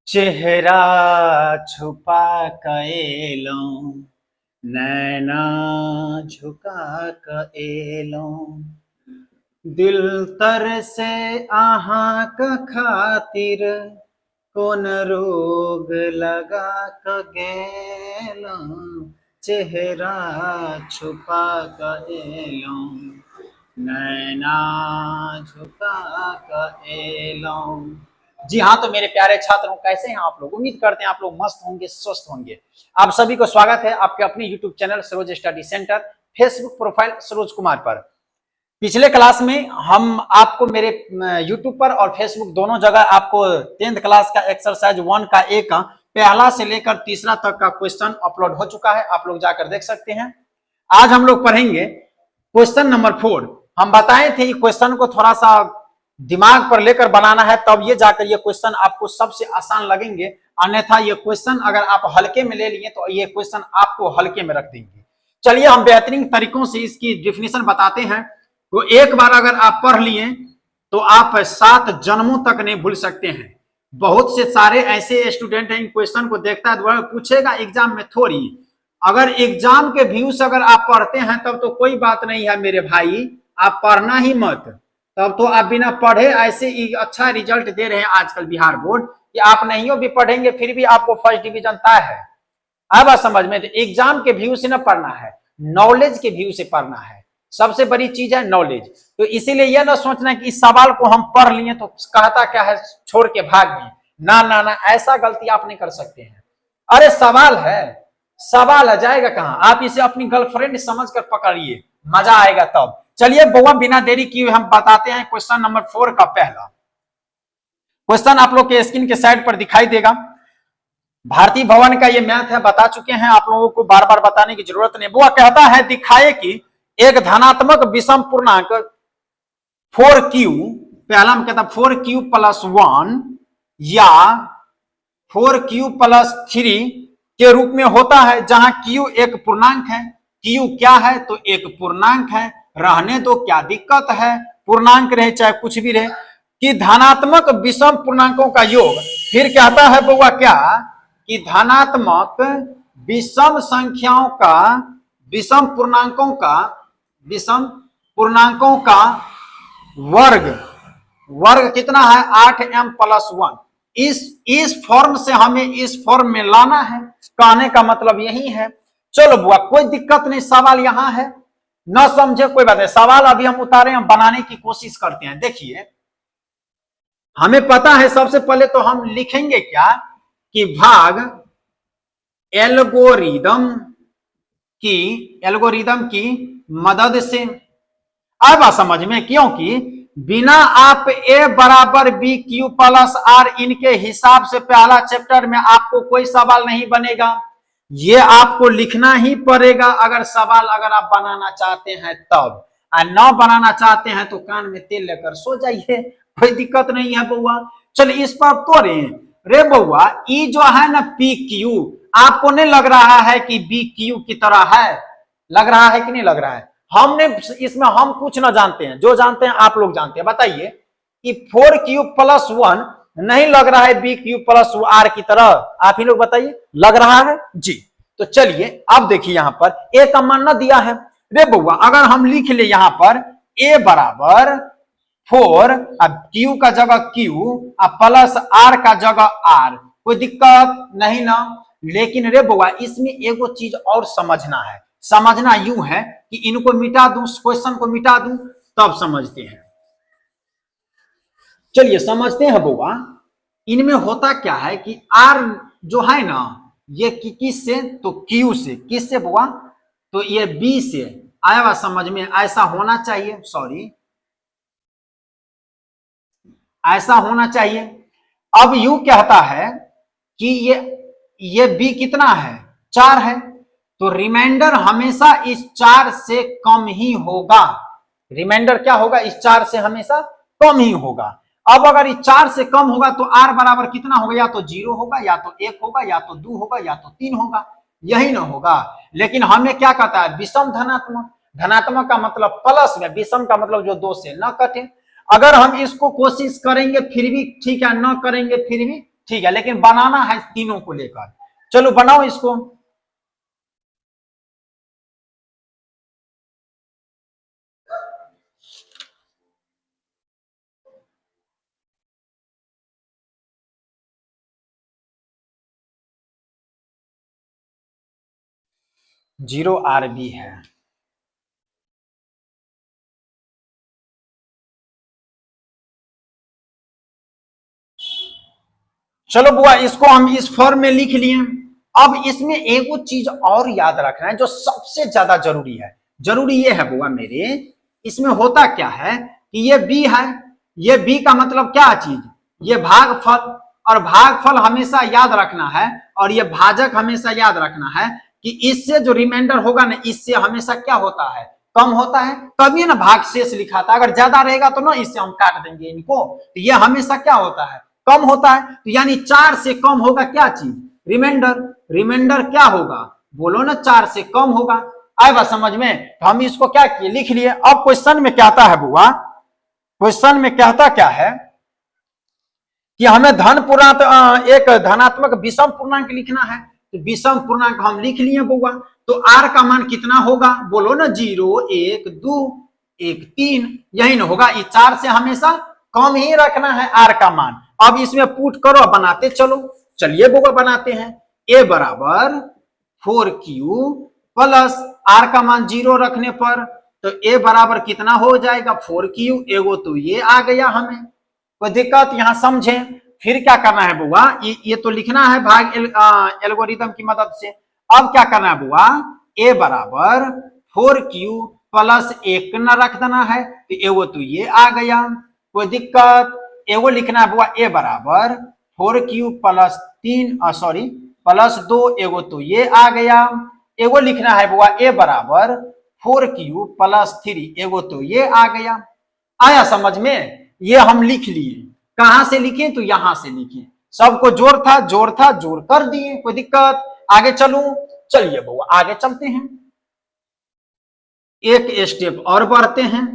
चेहरा छुपा कएलो नैना झुका कएलो दिल तर से आहा का खातिर कौन रोग लगा क गेलो चेहरा छुपा कएलो नैना झुका कएलो। जी हाँ, तो मेरे प्यारे छात्रों कैसे हैं आप लोग। उम्मीद करते हैं आप लोग मस्त होंगे, स्वस्थ होंगे। आप सभी को स्वागत है आपके अपने YouTube channel Saroj study centre, Facebook profile Saroj Kumar पर। पिछले क्लास में हम आपको मेरे यूट्यूब पर और फेसबुक दोनों जगह आपको 10th क्लास का एक्सरसाइज 1 का ए का पहला से लेकर तीसरा तक का क्वेश्चन अपलोड हो चुका है, आप लोग जाकर देख सकते हैं। आज हम लोग पढ़ेंगे क्वेश्चन नंबर 4। हम बताए थे क्वेश्चन को थोड़ा सा दिमाग पर लेकर बनाना है, तब ये जाकर ये क्वेश्चन आपको सबसे आसान लगेंगे, अन्यथा ये क्वेश्चन अगर आप हल्के में ले लिए तो ये क्वेश्चन आपको हल्के में रख देंगे। चलिए हम बेहतरीन तरीकों से इसकी डिफिनेशन बताते हैं। तो एक बार अगर आप पढ़ लिए तो आप 7 जन्मों तक नहीं भूल सकते हैं। बहुत से सारे ऐसे स्टूडेंट हैं, इन क्वेश्चन को देखता है तो पूछेगा एग्जाम में थोड़ी। अगर एग्जाम के व्यू से अगर आप पढ़ते हैं तब तो कोई बात नहीं है मेरे भाई, आप पढ़ना ही मत। तब तो आप बिना पढ़े ऐसे अच्छा रिजल्ट दे रहे हैं आजकल बिहार बोर्ड कि आप नहीं भी पढ़ेंगे फिर भी आपको फर्स्ट डिवीजन तय है। अब समझ में, तो एग्जाम के व्यू से ना पढ़ना है, नॉलेज के व्यू से पढ़ना है। सबसे बड़ी चीज है नॉलेज। तो इसीलिए यह ना सोचना कि इस सवाल को हम पढ़ लिए तो कहता क्या है छोड़ के भाग गए। ना ना ना, ऐसा गलती आप नहीं कर सकते हैं। अरे सवाल है, सवाल आ जाएगा कहां। आप इसे अपनी गर्लफ्रेंड समझकर पकड़िए, मजा आएगा तब। चलिए बउआ बिना देरी किए हम बताते हैं क्वेश्चन नंबर 4 का पहला क्वेश्चन। आप लोग के स्क्रीन के साइड पर दिखाई देगा। भारतीय भवन का ये मैथ है, बता चुके हैं, आप लोगों को बार बार बताने की जरूरत नहीं। वो कहता है दिखाए कि एक धनात्मक विषम पूर्णांक 4q, पहला में कहता 4q + 1 या 4q + 3 के रूप में होता है, जहां q एक पूर्णांक है। q क्या है तो एक पूर्णांक है, रहने दो, क्या दिक्कत है, पूर्णांक रहे चाहे कुछ भी रहे, कि धनात्मक विषम पूर्णांकों का योग। फिर कहता है बउआ क्या कि धनात्मक विषम संख्याओं का, विषम पूर्णांकों का वर्ग कितना है 8m + 1। इस फॉर्म से हमें इस फॉर्म में लाना है, कहने का मतलब यही है। चलो बुआ कोई दिक्कत नहीं, सवाल यहां है, न समझे कोई बात नहीं। सवाल अभी हम उतारे, हम बनाने की कोशिश करते हैं। देखिए हमें पता है, सबसे पहले तो हम लिखेंगे क्या कि भाग एल्गोरिदम की मदद से। अब समझ में, क्योंकि बिना आप a = bq + r इनके हिसाब से पहला चैप्टर में आपको कोई सवाल नहीं बनेगा, ये आपको लिखना ही पड़ेगा। अगर सवाल अगर आप बनाना चाहते हैं तब, और न बनाना चाहते हैं तो कान में तेल लेकर सो जाइए, कोई दिक्कत नहीं है बउआ। चलिए इस पर तोड़े रे बउआ, ई जो है ना pq, आपको नहीं लग रहा है कि bq की तरह है? लग रहा है कि नहीं लग रहा है? हमने इसमें हम कुछ ना जानते हैं, जो जानते हैं आप लोग जानते हैं। बताइए कि 4q + 1 नहीं लग रहा है bq + r की तरह? आप ही लोग बताइए, लग रहा है जी। तो चलिए अब देखिए यहां पर a का मान ना दिया है रे बउआ, अगर हम लिख ले यहां पर a = 4, अब q का जगह q प्लस r का जगह r, कोई दिक्कत नहीं ना। लेकिन रे बउआ इसमें एगो चीज और समझना है। समझना यूं है कि इनको मिटा दूं, क्वेश्चन को मिटा दूं, तब समझते हैं। चलिए समझते हैं बउआ, इनमें होता क्या है कि r जो है ना ये किस से तो q से, किस से बउआ तो ये b से। आया समझ में? ऐसा होना चाहिए, सॉरी ऐसा होना चाहिए। अब यू कहता है कि ये b कितना है 4 है, तो रिमाइंडर हमेशा इस 4 से कम ही होगा। रिमाइंडर क्या होगा, इस 4 से हमेशा कम ही होगा। अब अगर इस 4 से कम होगा तो r बराबर कितना होगा, या तो 0 होगा, या तो 1 होगा, या तो 2 होगा, या तो 3 होगा, यही ना होगा। लेकिन हमें क्या कहता है विषम धनात्मक। धनात्मक का मतलब प्लस में, विषम का मतलब जो 2 से न कटे। अगर हम इसको कोशिश करेंगे फिर भी ठीक है, न करेंगे फिर भी ठीक है, लेकिन बनाना है तीनों को लेकर। चलो बनाओ इसको। जीरो आरबी है। चलो बुआ, इसको हम इस फॉर्म में लिख लिए। अब इसमें एक चीज और याद रखना है जो सबसे ज्यादा जरूरी है। जरूरी ये है बुआ मेरे, इसमें होता क्या है कि ये बी है, ये बी का मतलब क्या चीज, ये भागफल। और भागफल हमेशा याद रखना है, और ये भाजक हमेशा याद रखना है कि इससे जो रिमाइंडर होगा ना, इससे हमेशा क्या होता है, कम होता है। तभी ना भाग शेष लिखा था, अगर ज्यादा रहेगा तो ना इससे हम काट देंगे इनको, तो ये हमेशा क्या होता है, कम होता है। तो यानी 4 से कम होगा क्या चीज, रिमाइंडर। रिमाइंडर क्या होगा, बोलो ना, 4 से कम होगा। आए बात समझ में। तो हम इसको क्या किए, लिख लिए। अब क्वेश्चन में कहता है बुआ, क्वेश्चन में कहता क्या है कि हमें धन पूर्णांक, एक धनात्मक विषम पूर्णांक लिखना है। तो विषम पूर्णांक हम लिख लिए बुआ। तो आर का मान कितना होगा, बोलो ना, 0 1 2 1 3, यही ना होगा। इस 4 से हमेशा कम ही रखना है आर का मान। अब इसमें पुट करो, बनाते चलो। चलिए बुआ बनाते हैं। ए बराबर 4Q प्लस आर का मान 0 रखने पर, तो ए बराबर कितना हो जाएगा, 4Q। एगो तो ये आ गया हमें, कोई दिक्कत यहां समझे। फिर क्या करना है बुआ, ये तो लिखना है भाग एल्गोरिथम की मदद से। अब क्या करना है बुआ, ए बराबर 4Q प्लस 1 न रख देना है, तो एगो तो ये आ गया, कोई दिक्कत। एगो लिखना है बुआ, ए बराबर 4Q प्लस 3 सॉरी प्लस 2, एगो तो ये आ गया। एगो लिखना है बुआ, ए बराबर 4Q प्लस 3, एगो तो ये आ गया। आया समझ में। ये हम लिख लिए। कहां से लिखे, तो यहां से लिखे। सबको जोड़ था, जोड़ था, जोड़ कर दिए, कोई दिक्कत। आगे चलूं, चलिए बुआ आगे चलते हैं। एक स्टेप और बढ़ते हैं।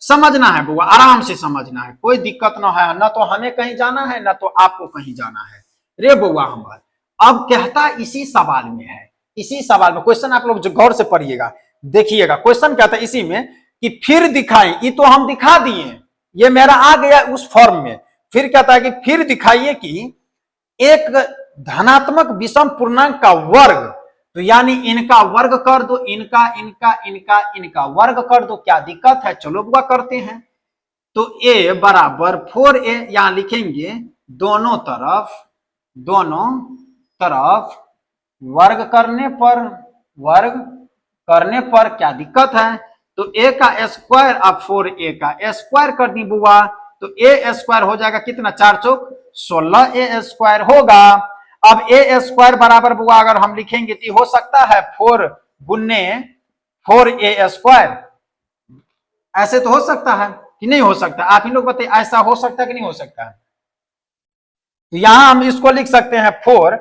समझना है बुआ, आराम से समझना है, कोई दिक्कत ना है, ना तो हमें कहीं जाना है, ना तो आपको कहीं जाना है। रे बुआ हमारे, अब कहता इसी सवाल में है, इसी सवाल में क्वेश्चन आप लोग जो गौर से पढ़िएगा, देखिएगा। क्वेश्चन कहता है इसी में कि फिर दिखाएं, ये तो हम दिखा दिए, ये मेरा आ गया उस फॉर्म में। फिर कहता है कि फिर दिखाइए कि एक धनात्मक विषम पूर्णांक का वर्ग, तो यानी इनका वर्ग कर दो, इनका इनका इनका इनका वर्ग कर दो, क्या दिक्कत है। चलो बुआ करते हैं। तो ए बराबर 4a, यहां लिखेंगे दोनों तरफ, दोनों तरफ वर्ग करने पर, वर्ग करने पर क्या दिक्कत है। तो a का स्क्वायर, अब 4a का स्क्वायर कर दी बुआ, तो a स्क्वायर हो जाएगा कितना, 4 चौक 16a स्क्वायर होगा। अब a स्क्वायर बराबर बुआ अगर हम लिखेंगे तो हो सकता है 4 गुन्ने 4a स्क्वायर, ऐसे तो हो सकता है कि नहीं हो सकता, आप ही लोग बताइए, ऐसा हो सकता है कि नहीं हो सकता है। तो यहां हम इसको लिख सकते हैं 4,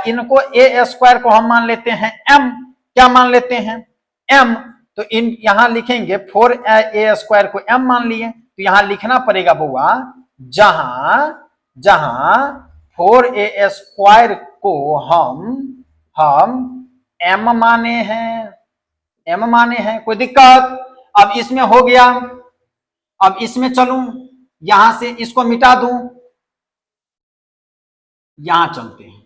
इनको a स्क्वायर को हम मान लेते हैं m, क्या मान लेते हैं, m। तो इन यहां लिखेंगे 4a स्क्वायर को m मान लिए, तो यहां लिखना पड़ेगा बुआ, जहां जहां 4a स्क्वायर को हम m माने हैं, m माने हैं, कोई दिक्कत। अब इसमें हो गया। अब इसमें चलूं, यहां से इसको मिटा दूं, यहां चलते हैं,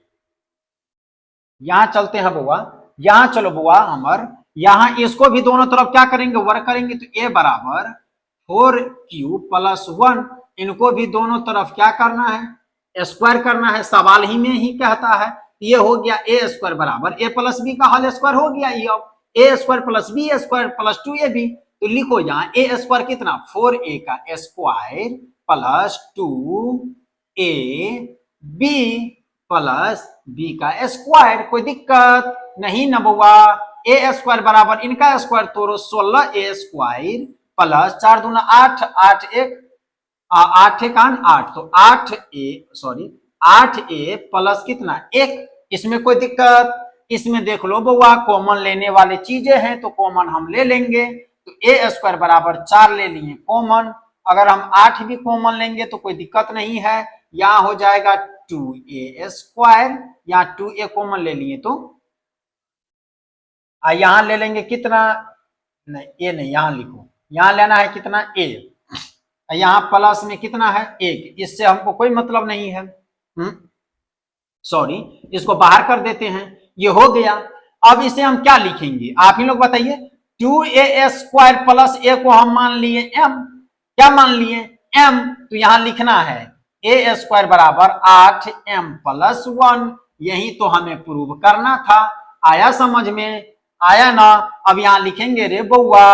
यहां चलते हैं बुआ, यहां चलो बुआ हमर, यहां इसको भी दोनों तरफ क्या करेंगे, वर्क करेंगे। तो a बराबर 4Q प्लस 1, इनको भी दोनों तरफ क्या करना है, स्क्वायर करना है, सवाल ही में ही कहता है। ये हो गया a स्क्वायर बराबर a प्लस बी का होल स्क्वायर हो गया, ये अब a square plus b square plus 2ab। तो लिखो यहाँ a स्क्वायर कितना, 4a का square plus 2ab plus b का स्क्वायर, कोई दिक्कत नहीं न बुआ। ए स्क्वायर बराबर इनका स्क्वायर तोड़ो, 16a स्क्वायर प्लस 4 दूना 8, 8 1 8 1 8, तो 8a प्लस कितना 1, इसमें कोई दिक्कत। इसमें देख लो बुआ, कॉमन लेने वाले चीजें हैं तो कॉमन हम ले लेंगे। तो a स्क्वायर बराबर 4 ले लिए कॉमन, अगर हम 8 भी कॉमन लेंगे तो कोई दिक्कत नहीं है। यहाँ हो जाएगा 2a², यहाँ 2a कॉमन ले लिए तो यहां ले लेंगे कितना, नहीं ए नहीं, यहां लिखो, यहां लेना है कितना a, यहां प्लस में कितना है 1, इससे हमको कोई मतलब नहीं है, सॉरी, इसको बाहर कर देते हैं, ये हो गया। अब इसे हम क्या लिखेंगे आप ही लोग बताइए, 2a² प्लस a को हम मान लिए m, क्या मान लिए m, तो यहां लिखना है a² बराबर 8m प्लस 1, यही तो हमें प्रूव करना था। आया समझ में, आया ना। अब यहां लिखेंगे रे बउआ,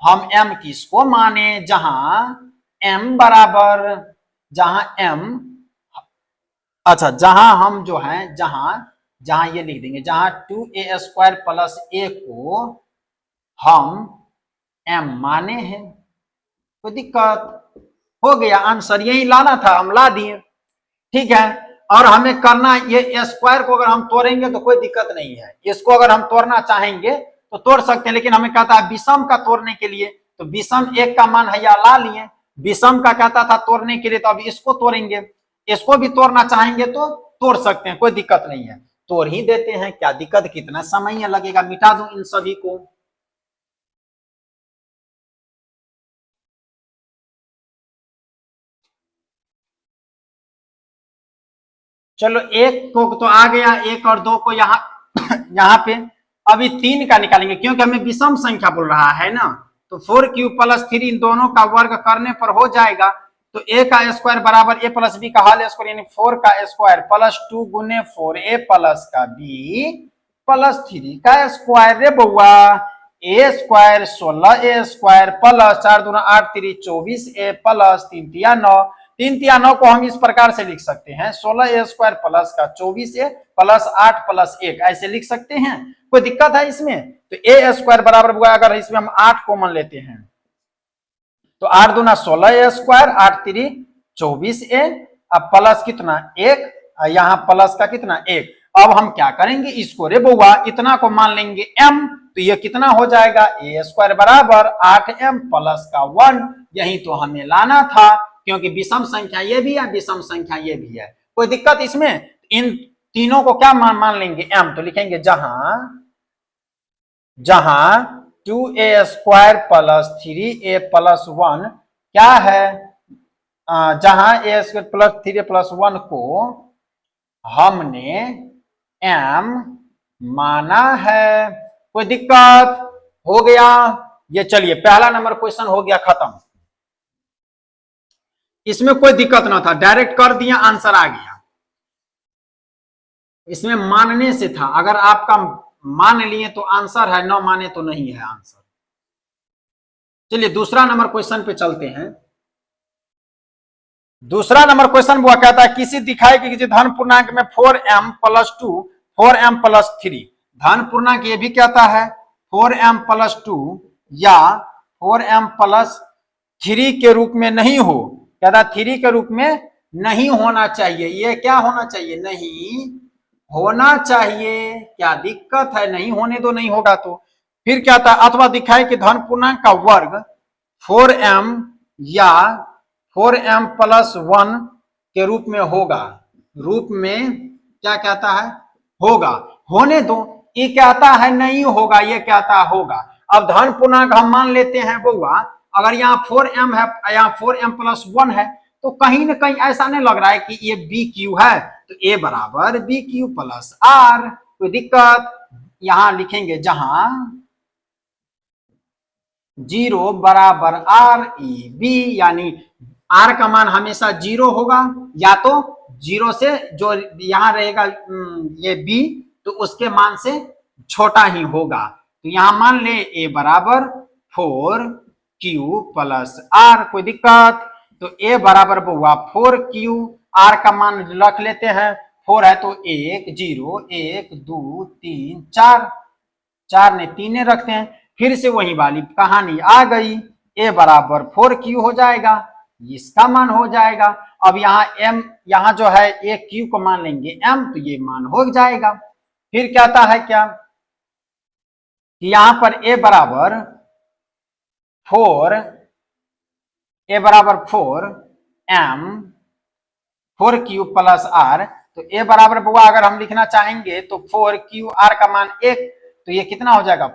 हम m किसको माने, जहां m बराबर, जहां m, अच्छा जहां हम जो है, जहां ये लिख देंगे, जहां 2a² प्लस a को हम m माने हैं, कोई दिक्कत, हो गया आंसर, यही लाना था, हम ला दिए, ठीक है। और हमें करना, ये स्क्वायर को अगर हम तोड़ेंगे तो कोई दिक्कत नहीं है, इसको अगर हम तोड़ना चाहेंगे तो तोड़ सकते हैं, लेकिन हमें कहता है विषम का तोड़ने के लिए, तो विषम एक का मान है या ला लिए, विषम का कहता था तोड़ने के लिए, तो अब इसको तोड़ेंगे, इसको भी तोड़ना चाहेंगे तो तोड़ सकते हैं, कोई दिक्कत नहीं है, तोड़ ही देते हैं, क्या दिक्कत, कितना समय लगेगा, मिटा दूं इन सभी को। चलो एक को तो आ गया, एक और दो को यहाँ यहाँ पे, अभी तीन का निकालेंगे, क्योंकि हमें विषम संख्या बोल रहा है ना, तो 4 प्लस 3 इन दोनों का वर्ग करने पर हो जाएगा, तो a का स्क्वायर बराबर a प्लस बी का होल स्क्वायर, यानी 4 का स्क्वायर प्लस 2 गुने 4a प्लस का b प्लस 3 का स्क्वायर, रे बउआ a स्क्वायर 16a² प्लस 4 दूना 8 3 24a प्लस 3 तिया 9, 3 तिया 9 को हम इस प्रकार से लिख सकते हैं, 16a² प्लस का 24a प्लस 8 प्लस 1, ऐसे लिख सकते हैं, कोई दिक्कत है इसमें। तो a² बराबर हुआ, अगर इसमें हम 8 कॉमन लेते हैं तो 8 दूना 16a², 8 3 24a, अब प्लस कितना 1, यहाँ प्लस का कितना 1, अब हम क्या करेंगे इसको, रे बउआ इतना को मान लेंगे m, तो ये कितना हो जाएगा a² बराबर 8m प्लस का 1, यही तो हमें लाना था, क्योंकि विषम संख्या ये भी है, विषम संख्या ये भी है, कोई दिक्कत इसमें। इन तीनों को क्या मान लेंगे m, तो लिखेंगे जहां 2a² प्लस 3a प्लस 1 क्या है, जहां a² प्लस 3a प्लस 1 को हमने m माना है, कोई दिक्कत, हो गया। ये चलिए पहला नंबर क्वेश्चन हो गया खत्म, इसमें कोई दिक्कत ना था, डायरेक्ट कर दिया आंसर आ गया, इसमें मानने से था, अगर आपका मान लिए तो आंसर है, न माने तो नहीं है आंसर। चलिए दूसरा नंबर क्वेश्चन पे चलते हैं। दूसरा नंबर क्वेश्चन वो कहता है किसी दिखाए कि धन पूर्णांक में 4m प्लस 2 4m प्लस 3, धन पूर्णांक ये भी कहता है 4m प्लस 2 या 4m प्लस 3 के रूप में नहीं हो, कहता 3 के रूप में नहीं होना चाहिए, ये क्या होना चाहिए, नहीं होना चाहिए, क्या दिक्कत है, नहीं होने दो, नहीं होगा तो फिर क्या था, अथवा दिखाए कि धन पूर्णांक का वर्ग 4m या 4m प्लस 1 के रूप में होगा, रूप में क्या कहता है होगा, होने दो, ये कहता है नहीं होगा, ये कहता होगा। अब धन पूर्णांक हम मान लेते हैं बउआ, अगर यहाँ 4m है, यहाँ 4m प्लस 1 है, तो कहीं ना कहीं ऐसा नहीं लग रहा है कि ये बी क्यू है, तो ए बराबर बी क्यू प्लस आर, कोई दिक्कत, यहां लिखेंगे जहां 0 बराबर आर ई बी, यानी आर का मान हमेशा 0 होगा, या तो 0 से जो यहां रहेगा ये बी, तो उसके मान से छोटा ही होगा, तो यहां मान ले ए बराबर 4q प्लस आर, कोई दिक्कत, तो ए बराबर हुआ 4q, आर का मान रख लेते हैं, 4 है तो 1 0 1 2 3 4, 4 ने 3 ने रखते हैं, फिर से वही वाली कहानी आ गई, ए बराबर 4q हो जाएगा, इसका मान हो जाएगा। अब यहाँ m, यहाँ जो है ए क्यू को मान लेंगे m, तो ये मान हो जाएगा। फिर कहता है क्या कि यहां पर a बराबर 4 m 4q प्लस आर, तो ए बराबर बुआ अगर हम लिखना चाहेंगे तो 4q आर का मान 1, तो ये कितना हो जाएगा,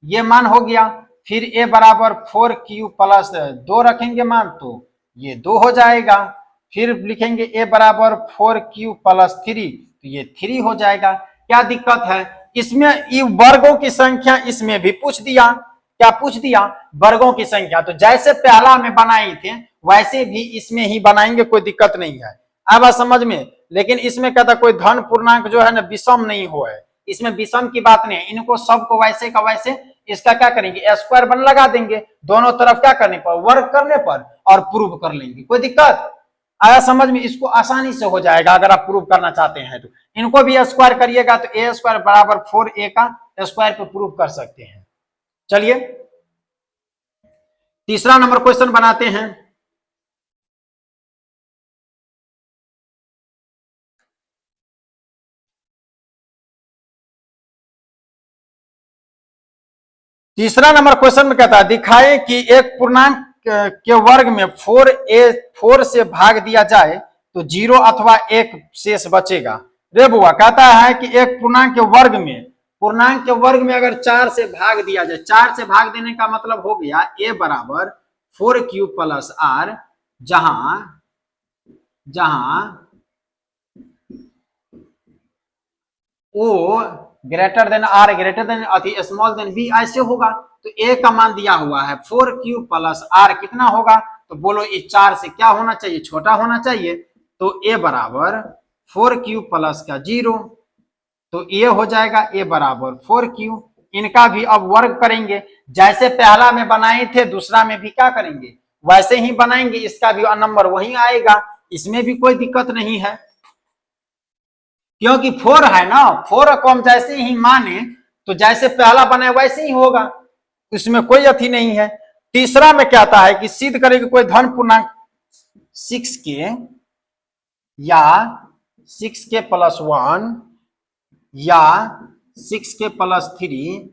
ये मान हो गया। फिर ए बराबर 4q प्लस 2 रखेंगे मान, तो ये 2 हो जाएगा। फिर लिखेंगे ए बराबर 4q प्लस 3, तो ये 3 हो जाएगा। क्या दिक्कत है इसमें, वर्गों की संख्या इसमें भी पूछ दिया, क्या पूछ दिया, वर्गों की संख्या। तो जैसे पहला में बनाए थे वैसे भी इसमें ही बनाएंगे, कोई दिक्कत नहीं है। अब समझ में, लेकिन इसमें कहता कोई धन पूर्णांक जो है ना विषम नहीं हो, है इसमें विषम की बात नहीं है। इनको सबको वैसे का वैसे इसका क्या करेंगे, स्क्वायर बन लगा देंगे दोनों तरफ, क्या करने पर, वर्ग करने पर, और प्रूव कर लेंगे। कोई दिक्कत आया समझ में, इसको आसानी से हो जाएगा अगर आप प्रूव करना चाहते हैं तो। इनको भी स्क्वायर करिएगा तो ए स्क्वायर बराबर 4a का स्क्वायर पे प्रूव कर सकते हैं। चलिए तीसरा नंबर क्वेश्चन बनाते हैं। तीसरा नंबर क्वेश्चन में कहता है दिखाएं कि एक पूर्णांक के वर्ग में 4 से भाग दिया जाए तो 0 अथवा 1 शेष बचेगा। रे बुआ कहता है कि एक पूर्णांक के वर्ग में अगर 4 से भाग दिया जाए, 4 से भाग देने का मतलब हो गया ए बराबर 4q प्लस आर, जहां O greater than R greater than अति स्मॉल देन बी, ऐसे होगा। तो ए का मान दिया हुआ है 4q प्लस आर, कितना होगा, तो बोलो ये 4 से क्या होना चाहिए, छोटा होना चाहिए। तो ए बराबर 4q प्लस का 0, तो ये हो जाएगा ए बराबर 4q। इनका भी अब वर्ग करेंगे, जैसे पहला में बनाए थे दूसरा में भी क्या करेंगे, वैसे ही बनाएंगे। इसका भी नंबर वही आएगा, इसमें भी कोई दिक्कत नहीं है, क्योंकि 4 है ना, 4 को हम जैसे ही माने तो जैसे पहला बने वैसे ही होगा, इसमें कोई अथी नहीं है। तीसरा में कहता है कि सिद्ध करेगी कोई धन पूर्णांक 6k या 6k प्लस 1 या 6k प्लस 3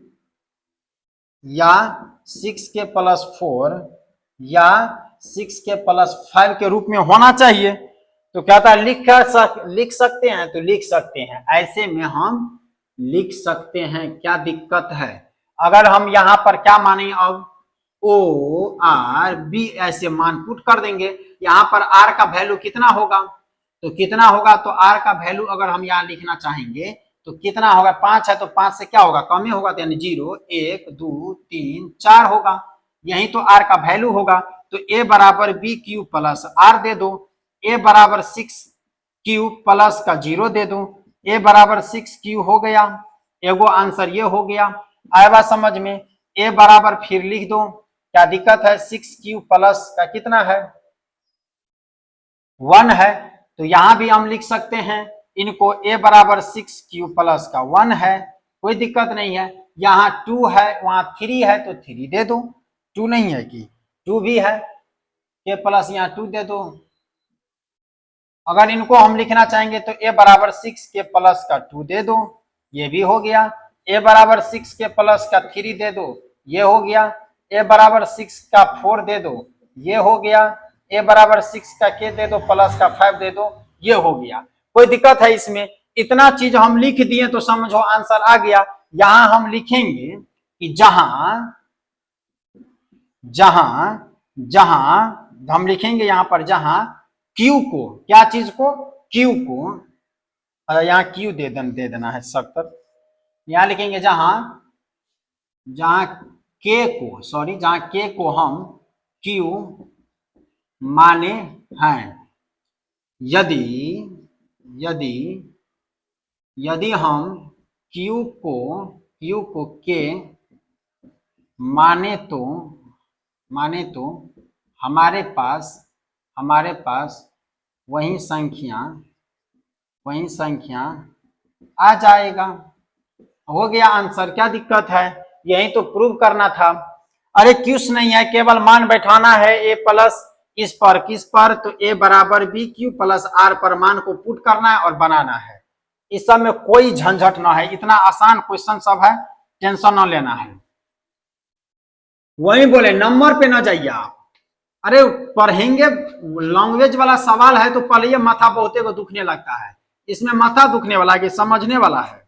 या 6k प्लस 4 या 6k प्लस 5 के रूप में होना चाहिए। तो कहता है लिख सकते हैं, तो लिख सकते हैं, ऐसे में हम लिख सकते हैं, क्या दिक्कत है। अगर हम यहां पर क्या माने, अब ओ आर बी ऐसे मान पुट कर देंगे। यहां पर आर का वैल्यू कितना होगा, तो कितना होगा, तो आर का वैल्यू अगर हम यहां लिखना चाहेंगे तो कितना होगा, 5 है तो 5 से क्या होगा, कम ही होगा, तो यानी 0 1 2 3 4 होगा, यही तो आर का वैल्यू होगा। तो ए बराबर बी क्यू प्लस आर दे दो, ए बराबर 6q प्लस का 0 दे दूं, ए बराबर 6q हो गया, एगो आंसर ये हो गया। आएगा समझ में, ए बराबर फिर लिख दो, क्या दिक्कत है, 6q प्लस का कितना है, 1 है, तो यहां भी हम लिख सकते हैं इनको, ए बराबर 6q प्लस का 1 है, कोई दिक्कत नहीं है। यहाँ 2 है, वहां 3 है, तो 3 दे दो, 2 नहीं है कि 2 भी है, के प्लस यहाँ 2 दे दो। अगर इनको हम लिखना चाहेंगे तो ए बराबर 6k प्लस का 2 दे दो, ये भी हो गया। ए बराबर 6k प्लस का 3 दे दो, ये हो गया। ए बराबर 6 का 4 दे दो, ये हो गया। ए बराबर 6 का k दे दो प्लस का 5 दे दो, ये हो गया। कोई दिक्कत है इसमें, इतना चीज हम लिख दिए तो समझो आंसर आ गया। यहां हम लिखेंगे कि जहां हम लिखेंगे यहां पर, जहां Q को, क्या चीज को, Q को, यहाँ Q दे देना है सब तरफ। यहां लिखेंगे जहां K को हम Q माने हैं, यदि हम Q को K माने तो हमारे पास वही संख्या आ जाएगा। हो गया आंसर, क्या दिक्कत है, यही तो प्रूव करना था। अरे क्यूस नहीं है, केवल मान बैठाना है ए प्लस इस पर, किस पर, तो ए बराबर बी क्यू प्लस आर पर मान को पुट करना है और बनाना है। इस सब में कोई झंझट ना है, इतना आसान क्वेश्चन सब है, टेंशन ना लेना है। वही बोले नंबर पे ना जाइए आप, अरे पढ़ेंगे, लैंग्वेज वाला सवाल है तो पढ़िए, माथा बहुते को दुखने लगता है। इसमें माथा दुखने वाला है कि समझने वाला है।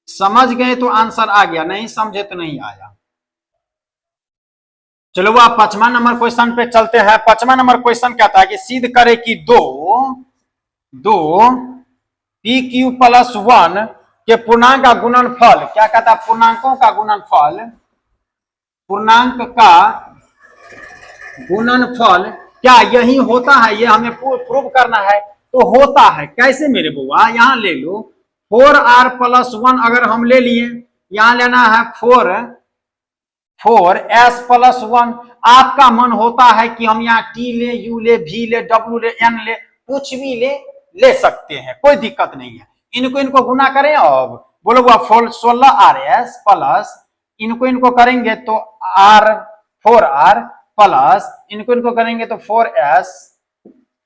समझ गए तो आंसर आ गया, नहीं समझे तो नहीं आया। चलो वो आप 5वां नंबर क्वेश्चन पे चलते हैं। 5वां नंबर क्वेश्चन कहता है कि सिद्ध करे कि दो पी क्यू प्लस 1 के पूर्णांक का गुणनफल, क्या कहता है, पूर्णांकों का गुणनफल, पूर्णांक का गुणनफल क्या यही होता है, ये हमें प्रूव करना है। तो होता है कैसे मेरे बुआ, यहां ले लो 4r प्लस 1 अगर हम ले लिए, यहां लेना है 4s प्लस 1। आपका मन होता है कि हम यहाँ t ले, u ले, v ले, w ले, n ले, कुछ भी ले सकते हैं, कोई दिक्कत नहीं है। इनको गुना करें, अब बोलो वो 16rs प्लस इनको करेंगे तो r 4r प्लस इनको करेंगे तो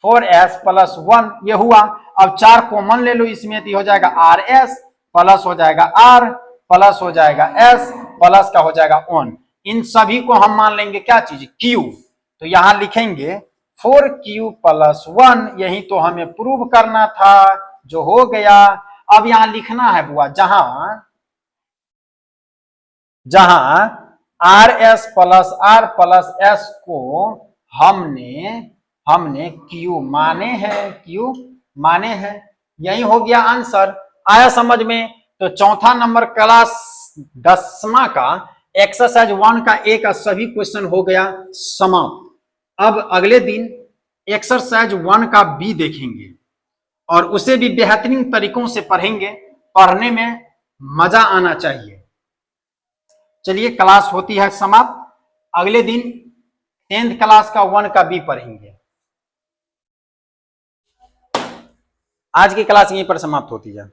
4s प्लस 1, ये हुआ। अब 4 कॉमन ले लो इसमें, तो हो जाएगा rs प्लस हो जाएगा r प्लस हो जाएगा s प्लस का हो जाएगा 1। इन सभी को हम मान लेंगे क्या चीज, q। तो यहां लिखेंगे 4q प्लस 1, यही तो हमें प्रूव करना था, जो हो गया। अब यहां लिखना है बुआ, जहां rs प्लस s को हमने q माने हैं, यही हो गया आंसर। आया समझ में? तो चौथा नंबर क्लास 10वां का एक्सरसाइज 1 का एक सभी क्वेश्चन हो गया समाप्त। अब अगले दिन एक्सरसाइज 1 का बी देखेंगे और उसे भी बेहतरीन तरीकों से पढ़ेंगे, पढ़ने में मजा आना चाहिए। चलिए क्लास होती है समाप्त, अगले दिन 10th क्लास का 1 का बी पढ़ेंगे। आज की क्लास यहीं पर समाप्त होती है।